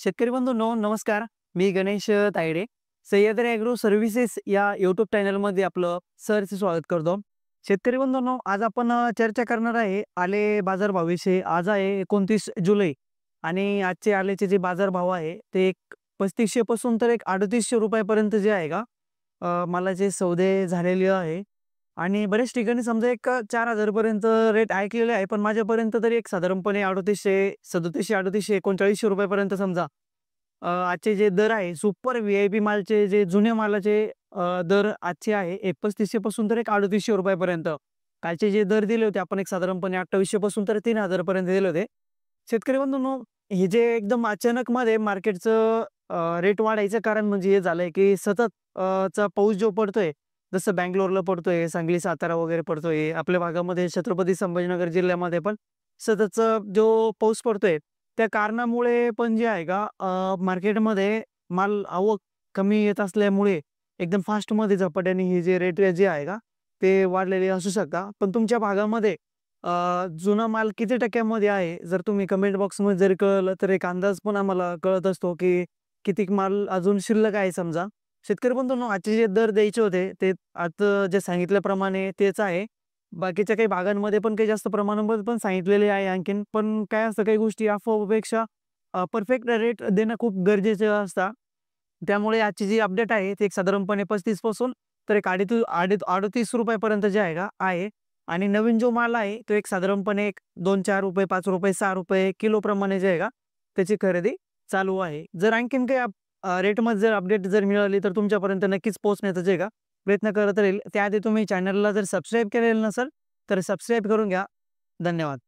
शेतकरी बंधूंनो नमस्कार. मी Ganesh Tayde. Sahyadri agro services या यूट्यूब चॅनलमध्ये आपलं सहर्ष स्वागत करतो. शेतकरी बंधूंनो, आज आपण चर्चा करणार आहे आले बाजारभावाविषयी. आज आहे 29 जुलै आणि आजचे आलेचे जे बाजारभाव आहे ते एक 3500 पासून तर एक 3800 रुपयापर्यंत जे आहे का मालाचे सौदे झालेले आहे. आणि बऱ्याच ठिकाणी समजा एक 4000 पर्यंत रेट ऐकलेले आहे, पण माझ्यापर्यंत तरी एक साधारणपणे 3800, 3700, 3800, 3900 रुपयापर्यंत समजा आजचे जे दर आहे सुपर व्ही-आय-पी मालचे जे जुन्या मालाचे दर आजचे आहे एक 3500 पासून तर एक 3800 रुपयापर्यंत. कालचे जे दर दिले होते आपण एक साधारणपणे 2800 पासून तर 3000 पर्यंत दिले होते. शेतकरी बंधूंनो, हे जे एकदम अचानक मध्ये मार्केटचं रेट वाढायचं कारण म्हणजे हे झालंय की सतत चा पाऊस जो पडतोय, जसं बंगलोरला पडतोय, सांगली, सातारा वगैरे पडतोय. आपल्या भागामध्ये छत्रपती संभाजीनगर जिल्ह्यामध्ये पण सततचा जो पाऊस पडतोय, त्या कारणामुळे पण जे आहे का मार्केटमध्ये माल आवक कमी येत असल्यामुळे एकदम फास्टमध्ये झपाट्याने हे जे रेट जे आहे का ते वाढलेले असू शकता. पण तुमच्या भागामध्ये जुना माल किती टक्क्यामध्ये आहे, जर तुम्ही कमेंट बॉक्समध्ये जर कळलं तर एक अंदाज पण आम्हाला कळत असतो की किती माल अजून शिल्लक आहे समजा. शेतकरी बंधूंनो, आजचे जे दर द्यायचे होते ते आता जे सांगितल्याप्रमाणे तेच आहे. बाकीच्या काही भागांमध्ये पण काही जास्त प्रमाणामध्ये पण सांगितलेले आहे आणखीन. पण काय असतं, काही गोष्टी अफवापेक्षा परफेक्ट रेट देणं खूप गरजेचं असतं. त्यामुळे आजची जी अपडेट आहे ती एक साधारणपणे 35 पासून तर एक 38 रुपयापर्यंत जे आहे का आहे. आणि नवीन जो माल आहे तो एक साधारणपणे एक 2-4 रुपये, 5 रुपये, 6 रुपये किलोप्रमाणे जे आहे का त्याची खरेदी चालू आहे. जर आणखीन काही रेटमध्ये जर अपडेट जर मिळाली तर तुमच्यापर्यंत नक्कीच पोहोचण्याचा जे आहे का प्रयत्न करत राहील. त्याआधी तुम्ही चॅनलला जर सबस्क्राईब केलेलं नसेल तर सबस्क्राईब करून घ्या. धन्यवाद.